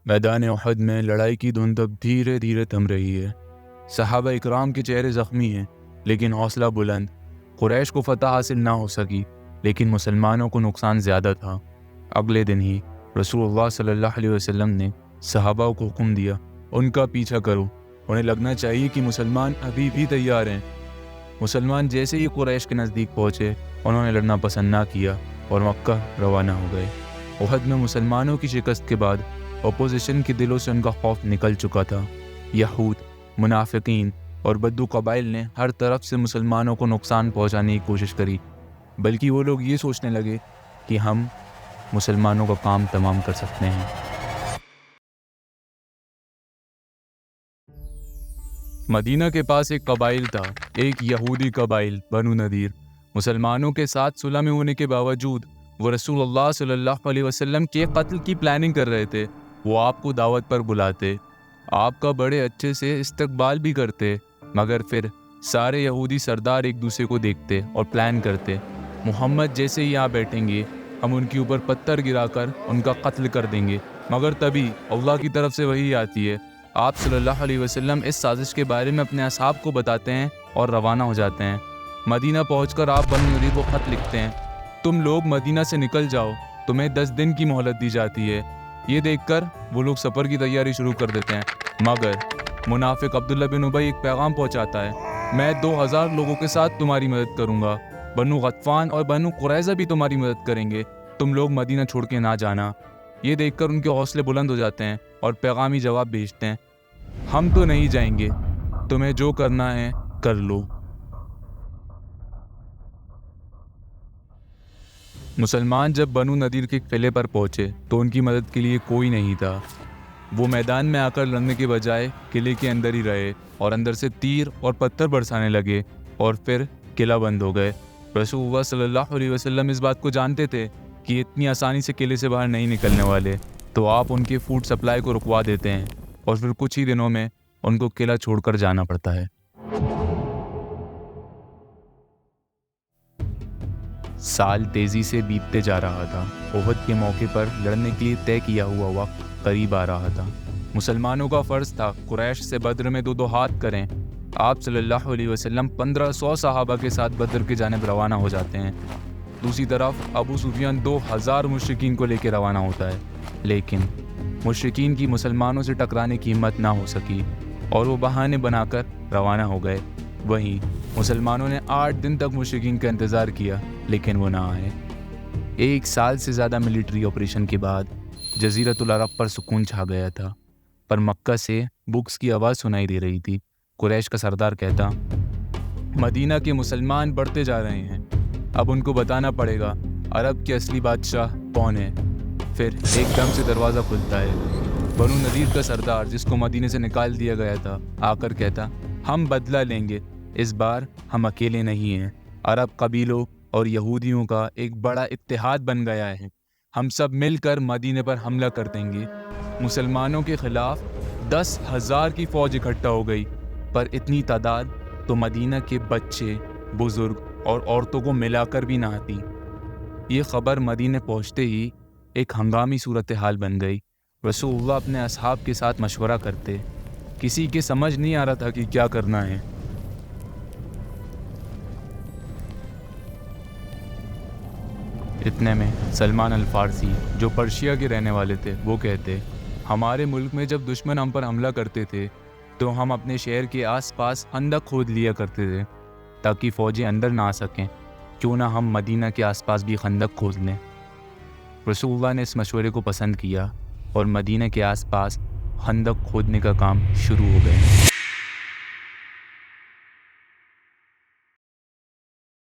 میدان احد میں لڑائی کی دھند اب دھیرے دھیرے تھم رہی ہے۔ صحابہ اکرام کے چہرے زخمی ہیں لیکن حوصلہ بلند۔ قریش کو فتح حاصل نہ ہو سکی لیکن مسلمانوں کو نقصان زیادہ تھا۔ اگلے دن ہی رسول اللہ صلی اللہ علیہ وسلم نے صحابہ کو حکم دیا، ان کا پیچھا کرو، انہیں لگنا چاہیے کہ مسلمان ابھی بھی تیار ہیں۔ مسلمان جیسے ہی قریش کے نزدیک پہنچے انہوں نے لڑنا پسند نہ کیا اور مکہ روانہ ہو گئے۔ احد میں مسلمانوں کی شکست کے بعد اپوزیشن کے دلوں سے ان کا خوف نکل چکا تھا۔ یہود، منافقین اور بدو قبائل نے ہر طرف سے مسلمانوں کو نقصان پہنچانے کی کوشش کری، بلکہ وہ لوگ یہ سوچنے لگے کہ ہم مسلمانوں کا کام تمام کر سکتے ہیں۔ مدینہ کے پاس ایک قبائل تھا، ایک یہودی قبائل بنو نذیر۔ مسلمانوں کے ساتھ صلح میں ہونے کے باوجود وہ رسول اللہ صلی اللہ علیہ وسلم کے قتل کی پلاننگ کر رہے تھے۔ وہ آپ کو دعوت پر بلاتے، آپ کا بڑے اچھے سے استقبال بھی کرتے، مگر پھر سارے یہودی سردار ایک دوسرے کو دیکھتے اور پلان کرتے، محمد جیسے ہی یہاں بیٹھیں گے ہم ان کے اوپر پتھر گرا کر ان کا قتل کر دیں گے۔ مگر تبھی اللہ کی طرف سے وحی آتی ہے۔ آپ صلی اللہ علیہ وسلم اس سازش کے بارے میں اپنے اصحاب کو بتاتے ہیں اور روانہ ہو جاتے ہیں۔ مدینہ پہنچ کر آپ بنو نذیر کو خط لکھتے ہیں، تم لوگ مدینہ سے نکل جاؤ، تمہیں 10 دن کی مہلت دی جاتی ہے۔ یہ دیکھ کر وہ لوگ سفر کی تیاری شروع کر دیتے ہیں، مگر منافق عبداللہ بن ابی ایک پیغام پہنچاتا ہے، میں 2000 لوگوں کے ساتھ تمہاری مدد کروں گا، بنو غطفان اور بنو قریظہ بھی تمہاری مدد کریں گے، تم لوگ مدینہ چھوڑ کے نہ جانا۔ یہ دیکھ کر ان کے حوصلے بلند ہو جاتے ہیں اور پیغامی جواب بھیجتے ہیں، ہم تو نہیں جائیں گے، تمہیں جو کرنا ہے کر لو۔ مسلمان جب بنو نذیر کے قلعے پر پہنچے تو ان کی مدد کے لیے کوئی نہیں تھا۔ وہ میدان میں آ کر لڑنے کے بجائے قلعے کے اندر ہی رہے اور اندر سے تیر اور پتھر برسانے لگے اور پھر قلعہ بند ہو گئے۔ رسول اللہ صلی اللہ علیہ وسلم اس بات کو جانتے تھے کہ اتنی آسانی سے قلعے سے باہر نہیں نکلنے والے، تو آپ ان کے فوڈ سپلائی کو رکوا دیتے ہیں اور پھر کچھ ہی دنوں میں ان کو قلعہ چھوڑ کر جانا پڑتا ہے۔ سال تیزی سے بیتتے جا رہا تھا۔ احد کے موقع پر لڑنے کے لیے طے کیا ہوا وقت قریب آ رہا تھا۔ مسلمانوں کا فرض تھا قریش سے بدر میں 2 ہاتھ کریں۔ آپ صلی اللہ علیہ وسلم 1500 صحابہ کے ساتھ بدر کی جانب روانہ ہو جاتے ہیں۔ دوسری طرف ابو سفیان 2000 مشرکین کو لے کے روانہ ہوتا ہے، لیکن مشرکین کی مسلمانوں سے ٹکرانے کی ہمت نہ ہو سکی اور وہ بہانے بنا کر روانہ ہو گئے۔ وہیں مسلمانوں نے 8 دن تک مشرکین کا انتظار کیا لیکن وہ نہ آئے۔ 1 سال سے زیادہ ملٹری آپریشن کے بعد جزیرۃ العرب پر سکون چھا گیا تھا، پر مکہ سے بکس کی آواز سنائی دے رہی تھی۔ قریش کا سردار کہتا، مدینہ کے مسلمان بڑھتے جا رہے ہیں، اب ان کو بتانا پڑے گا عرب کے اصلی بادشاہ کون ہے۔ پھر ایک دم سے دروازہ کھلتا ہے۔ بنو نذیر کا سردار جس کو مدینے سے نکال دیا گیا تھا آ کر کہتا، ہم بدلہ لیں گے، اس بار ہم اکیلے نہیں ہیں، عرب قبیلوں اور یہودیوں کا ایک بڑا اتحاد بن گیا ہے، ہم سب مل کر مدینے پر حملہ کر دیں گے۔ مسلمانوں کے خلاف 10,000 کی فوج اکٹھا ہو گئی، پر اتنی تعداد تو مدینہ کے بچے، بزرگ اور عورتوں کو ملا کر بھی نہ آتی۔ یہ خبر مدینے پہنچتے ہی ایک ہنگامی صورتحال بن گئی۔ رسول اللہ اپنے اصحاب کے ساتھ مشورہ کرتے، کسی کے سمجھ نہیں آ رہا تھا کہ کیا کرنا ہے۔ اتنے میں سلمان الفارسی جو پرشیا کے رہنے والے تھے وہ کہتے، ہمارے ملک میں جب دشمن ہم پر حملہ کرتے تھے تو ہم اپنے شہر کے آس پاس خندق کھود لیا کرتے تھے تاکہ فوجیں اندر نہ آ سکیں، کیوں نہ ہم مدینہ کے آس پاس بھی خندق کھود لیں۔ رسول اللہ نے اس مشورے کو پسند کیا اور مدینہ کے آس پاس خندق کھودنے کا کام شروع ہو گئے۔